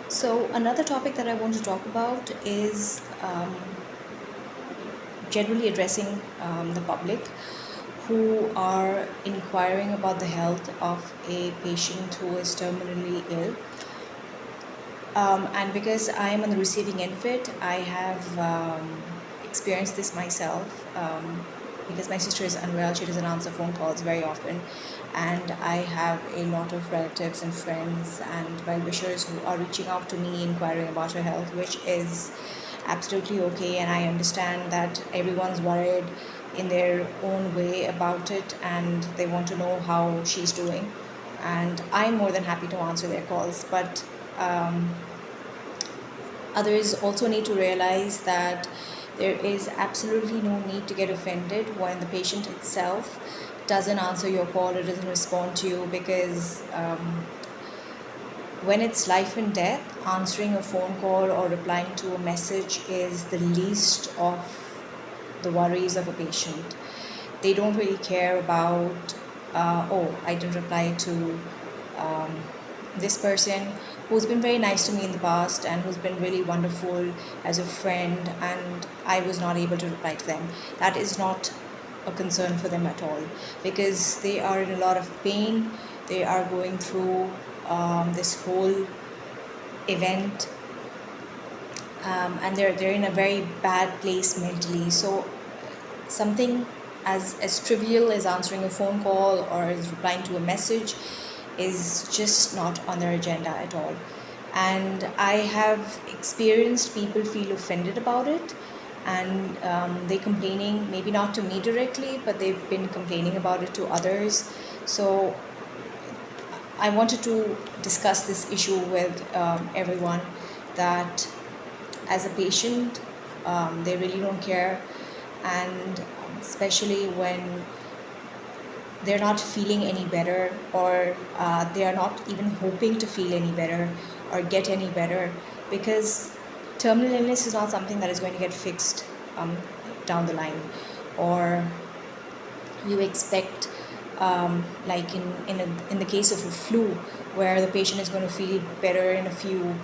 So, another topic that I want to talk about is generally addressing the public who are inquiring about the health of a patient who is terminally ill. And because I am on the receiving end of it, I have experienced this myself. Because my sister is unwell, she doesn't answer phone calls very often, and I have a lot of relatives and friends and well wishers who are reaching out to me inquiring about her health, which is absolutely okay. And I understand that everyone's worried in their own way about it and they want to know how she's doing. And I'm more than happy to answer their calls, but um, others also need to realize that there is absolutely no need to get offended when the patient itself doesn't answer your call or doesn't respond to you, because when it's life and death, answering a phone call or replying to a message is the least of the worries of a patient. They don't really care about, oh, I didn't reply to um, this person who's been very nice to me in the past and who's been really wonderful as a friend, and I was not able to reply to them. That is not a concern for them at all, because they are in a lot of pain. They are going through this whole event, and they're in a very bad place mentally. So something as trivial as answering a phone call or as replying to a message is just not on their agenda at all. And I have experienced people feel offended about it, and they're complaining, maybe not to me directly, but they've been complaining about it to others. So I wanted to discuss this issue with everyone, that as a patient, they really don't care, and especially when they're not feeling any better, or they are not even hoping to feel any better or get any better, because terminal illness is not something that is going to get fixed um, down the line, or you expect, like in the case of a flu, where the patient is going to feel better in a few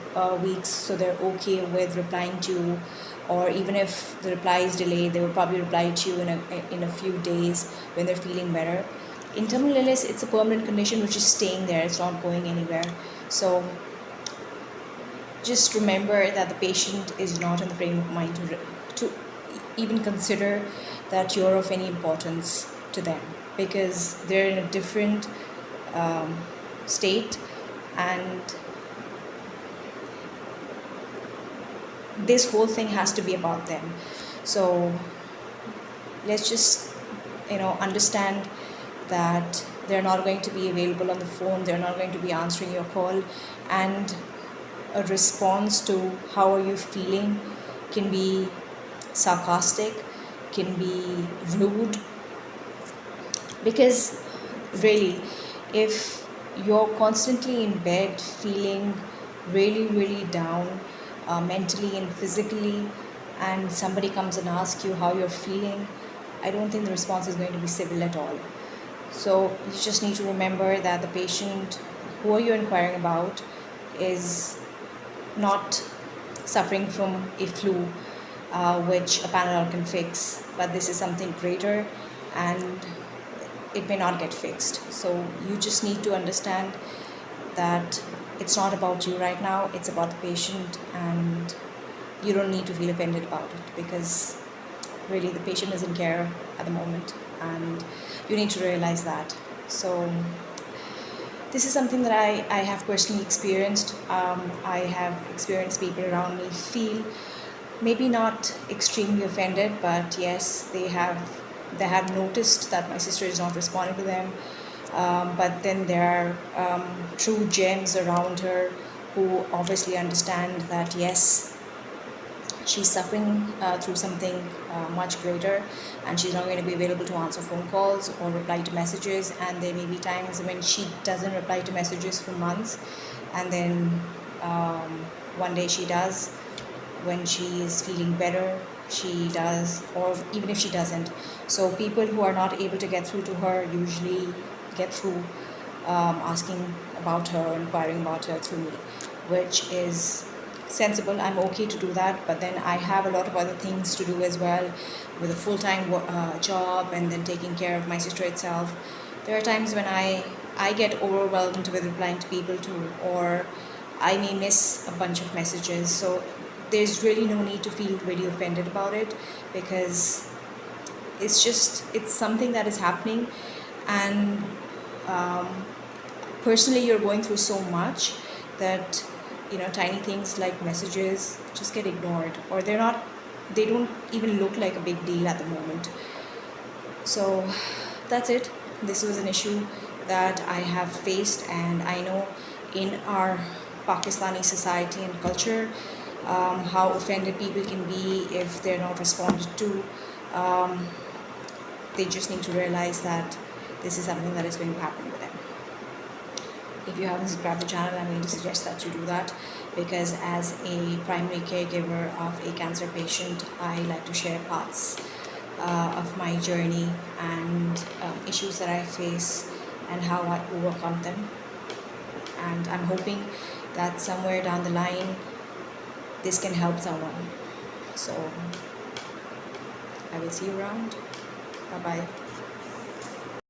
weeks, so they're okay with replying to you, or even if the reply is delayed, they will probably reply to you in a few days when they're feeling better. In terminal illness, it's a permanent condition which is staying there, it's not going anywhere. So just remember that the patient is not in the frame of mind to even consider that you're of any importance to them, because they're in a different um, state, and this whole thing has to be about them. So let's just understand that they're not going to be available on the phone, they're not going to be answering your call, and a response to how are you feeling can be sarcastic, can be rude, because really, if you're constantly in bed feeling really really down, mentally and physically, and somebody comes and asks you how you're feeling, I don't think the response is going to be civil at all. So you just need to remember that the patient who are you inquiring about is not suffering from a flu, which a Panadol can fix, but this is something greater, and it may not get fixed. So you just need to understand that it's not about you right now, it's about the patient, and you don't need to feel offended about it, because really the patient doesn't care at the moment, and you need to realize that. So this is something that I have personally experienced. I have experienced people around me feel maybe not extremely offended, but yes, they have noticed that my sister is not responding to them. But then there are true gems around her who obviously understand that yes, she's suffering through something much greater, and she's not going to be available to answer phone calls or reply to messages, and there may be times when she doesn't reply to messages for months, and then um, one day she does, when she is feeling better she does, or even if she doesn't. So people who are not able to get through to her usually get through, asking about her, inquiring about her through me. which is sensible. I'm okay to do that, but then I have a lot of other things to do as well, with a full-time job, and then taking care of my sister itself. There are times when I get overwhelmed with replying to people too, or I may miss a bunch of messages. So there's really no need to feel really offended about it, because it's something that is happening. And um, personally, you're going through so much that, tiny things like messages just get ignored, or they don't even look like a big deal at the moment. So that's it. This was an issue that I have faced, and I know in our Pakistani society and culture, how offended people can be if they're not responded to. Um, they just need to realize that this is something that is going to happen with them. If you haven't subscribed to the channel, I'm going to suggest that you do that, because as a primary caregiver of a cancer patient, I like to share parts of my journey and issues that I face and how I overcome them. And I'm hoping that somewhere down the line, this can help someone. So I will see you around. Bye bye.